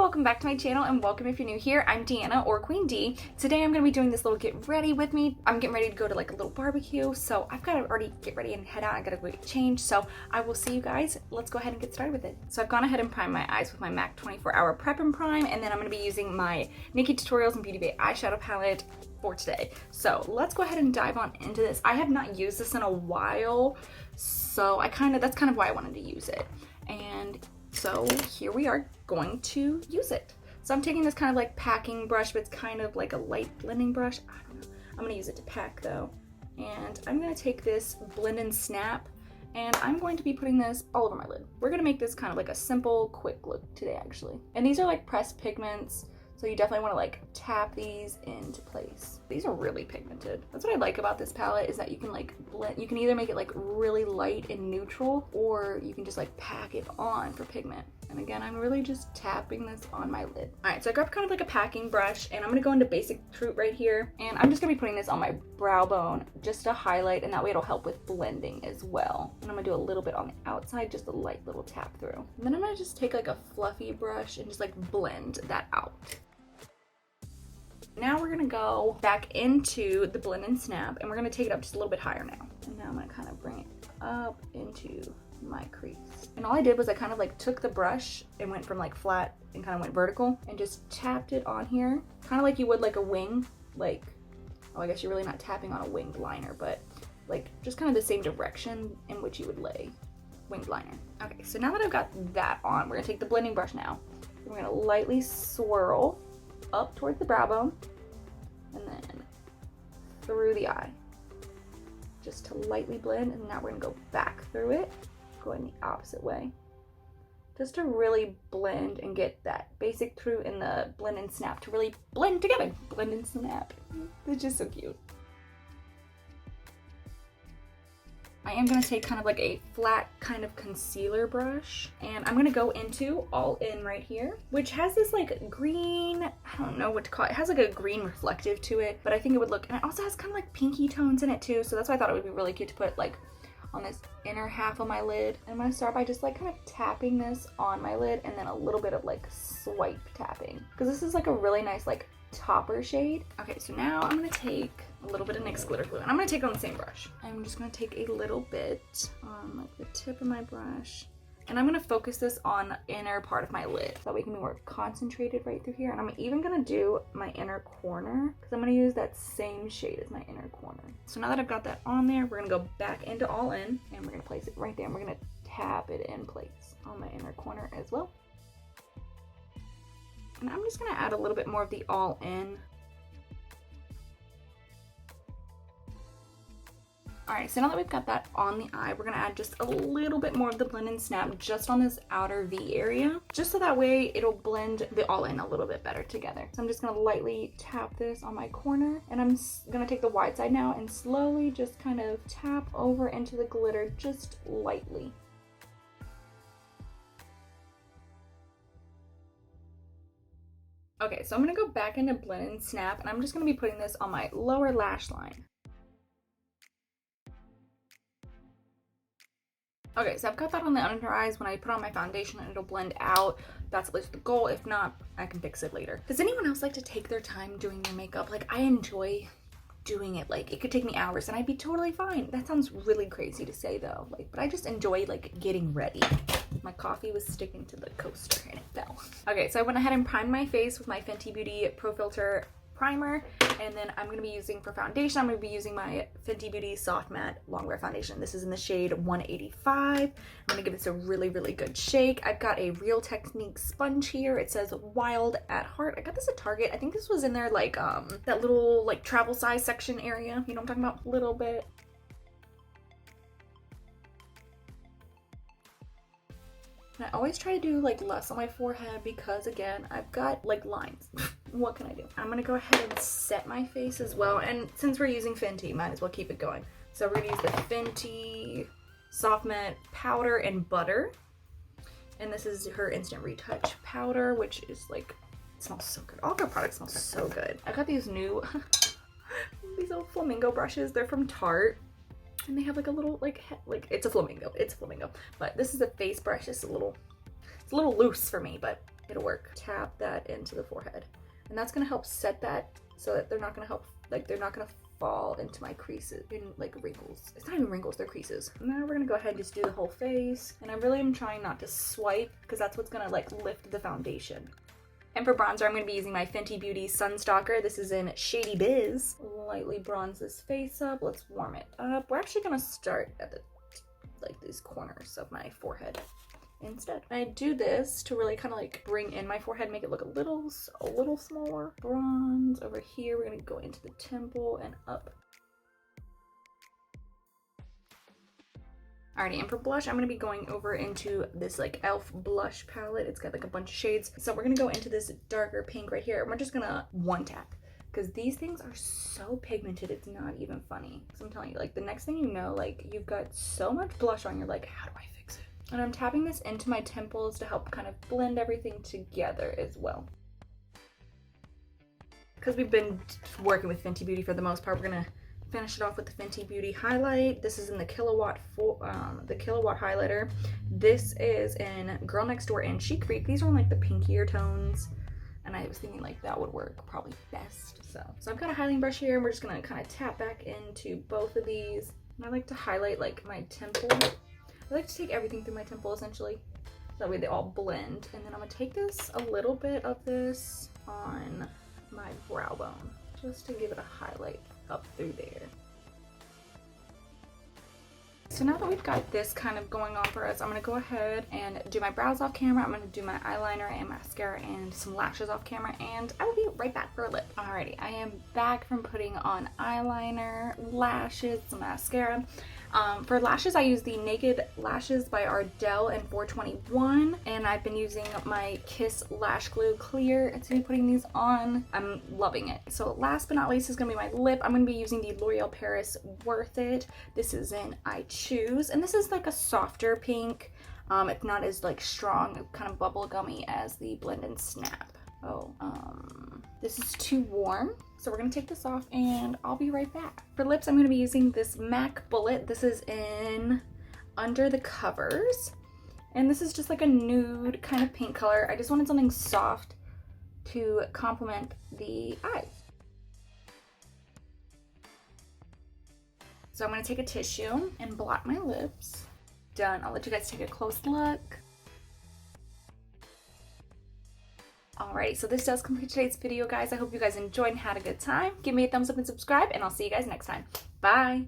welcome back to my channel, and welcome if you're new here. I'm Deanna, or Queen D. Today I'm going to be doing this little get ready with me. I'm getting ready to go to like a little barbecue, so I've got to already get ready and head out. I got to go get changed, so I will see you guys. Let's go ahead and get started with it. So I've gone ahead and primed my eyes with my MAC 24-hour Prep and Prime, and then I'm going to be using my NikkieTutorials X Beauty Bay eyeshadow palette for today. So let's go ahead and dive on into this. I have not used this in a while, so that's kind of why I wanted to use it. And so here we are going to use it. So I'm taking this kind of like packing brush, but it's kind of like a light blending brush. I don't know. I'm gonna use it to pack though. And I'm gonna take this blend and snap, and I'm going to be putting this all over my lid. We're gonna make this kind of like a simple, quick look today actually. And these are like pressed pigments, so you definitely wanna like tap these into place. These are really pigmented. That's what I like about this palette, is that you can like blend, you can either make it like really light and neutral, or you can just like pack it on for pigment. And again, I'm really just tapping this on my lid. All right, so I grabbed kind of like a packing brush, and I'm gonna go into Basic Truth right here. And I'm just gonna be putting this on my brow bone just to highlight, and that way it'll help with blending as well. And I'm gonna do a little bit on the outside, just a light little tap through. And then I'm gonna just take like a fluffy brush and just like blend that out. Now we're gonna go back into the blend and snap, and we're gonna take it up just a little bit higher now. And now I'm gonna kind of bring it up into my crease. And all I did was I kind of like took the brush and went from like flat and kind of went vertical and just tapped it on here, kind of like you would like a wing, like, oh, I guess you're really not tapping on a winged liner, but like just kind of the same direction in which you would lay winged liner. Okay, so now that I've got that on, we're gonna take the blending brush now, and we're gonna lightly swirl up towards the brow bone and then through the eye, just to lightly blend. And now we're gonna go back through it, going the opposite way, just to really blend and get that Basic Truth and the blend and snap to really blend together. Blend and snap. It's just so cute. I am going to take kind of like a flat kind of concealer brush, and I'm going to go into All In right here, which has this like green, I don't know what to call it. It has like a green reflective to it, but I think it would look, and it also has kind of like pinky tones in it too, so that's why I thought it would be really cute to put like on this inner half of my lid. I'm gonna start by just like kind of tapping this on my lid, and then a little bit of like swipe tapping, because this is like a really nice like topper shade. Okay, so now I'm gonna take a little bit of NYX glitter glue, and I'm gonna take it on the same brush. I'm just gonna take a little bit on like the tip of my brush, and I'm gonna focus this on inner part of my lid, so that way it can be more concentrated right through here. And I'm even gonna do my inner corner, because I'm gonna use that same shade as my inner corner. So now that I've got that on there, we're gonna go back into All In, and we're gonna place it right there, and we're gonna tap it in place on my inner corner as well. And I'm just gonna add a little bit more of the All In. All right, so now that we've got that on the eye, we're gonna add just a little bit more of the blend and snap just on this outer V area, just so that way it'll blend the All In a little bit better together. So I'm just gonna lightly tap this on my corner, and I'm gonna take the wide side now and slowly just kind of tap over into the glitter just lightly. Okay, so I'm gonna go back into blend and snap, and I'm just gonna be putting this on my lower lash line. Okay, so I've got that on the under eyes. When I put on my foundation, it'll blend out. That's at least the goal. If not, I can fix it later. Does anyone else like to take their time doing their makeup? Like, I enjoy doing it. Like, it could take me hours and I'd be totally fine. That sounds really crazy to say though. Like, but I just enjoy like getting ready. My coffee was sticking to the coaster and it fell. Okay, so I went ahead and primed my face with my Fenty Beauty Pro Filter primer, and then I'm going to be using for foundation, I'm going to be using my Fenty Beauty Soft Matte Longwear Foundation. This is in the shade 185. I'm going to give this a really, really good shake. I've got a Real Technique sponge here. It says Wild at Heart. I got this at Target. I think this was in their like that little like travel size section area. You know what I'm talking about? A little bit. And I always try to do like less on my forehead, because again, I've got like lines. What can I do? I'm gonna go ahead and set my face as well. And since we're using Fenty, might as well keep it going. So we're gonna use the Fenty Soft Matte Powder and Butter. And this is her Instant Retouch Powder, which is like, it smells so good. All of her products smell so good. I got these new, these little flamingo brushes. They're from Tarte. And they have like a little like it's a flamingo, but this is a face brush. It's a little loose for me, but It'll work. Tap that into the forehead. And that's gonna help set that so that they're not gonna they're not gonna fall into my creases, in like wrinkles. It's not even wrinkles, they're creases. And now we're gonna go ahead and just do the whole face. And I really am trying not to swipe because that's what's gonna like lift the foundation. And for bronzer, I'm gonna be using my Fenty Beauty Sunstalker. This is in Shady Biz. Lightly bronze this face up. Let's warm it up. We're actually gonna start at the like these corners of my forehead instead. I do this to really kind of like bring in my forehead, make it look a little smaller. Bronze over here. We're gonna go into the temple and up. Alrighty, and for blush, I'm gonna be going over into this like e.l.f. blush palette. It's got like a bunch of shades. So we're gonna go into this darker pink right here. And we're just gonna one tap, because these things are so pigmented, it's not even funny. So I'm telling you, like the next thing you know, like you've got so much blush on, you're like, how do I fix it? And I'm tapping this into my temples to help kind of blend everything together as well. Because we've been working with Fenty Beauty for the most part, we're gonna finish it off with the Fenty Beauty highlight. This is in the Kilowatt highlighter. This is in Girl Next Door and Chic Freak. These are in like the pinkier tones. And I was thinking like that would work probably best. So I've got a highlighting brush here and we're just gonna kind of tap back into both of these. And I like to highlight like my temple. I like to take everything through my temple essentially. That way they all blend. And then I'm gonna take this, a little bit of this on my brow bone, just to give it a highlight up through there. So now that we've got this kind of going on for us, I'm gonna go ahead and do my brows off camera. I'm gonna do my eyeliner and mascara and some lashes off camera, and I will be right back for a lip. Alrighty, I am back from putting on eyeliner, lashes, some mascara. For lashes, I use the Naked Lashes by Ardell in 421, and I've been using my Kiss Lash Glue Clear to be putting these on. I'm loving it. So last but not least is gonna be my lip. I'm gonna be using the L'Oreal Paris Worth It. This is in I Choose, and this is like a softer pink. It's not as like strong, kind of bubble gummy as the Blend and Snap. This is too warm. So we're gonna take this off and I'll be right back. For lips, I'm gonna be using this MAC Bullet. This is in Under the Covers. And this is just like a nude kind of pink color. I just wanted something soft to complement the eyes. So I'm gonna take a tissue and blot my lips. Done. I'll let you guys take a close look. Alrighty, so this does complete today's video, guys. I hope you guys enjoyed and had a good time. Give me a thumbs up and subscribe, and I'll see you guys next time. Bye!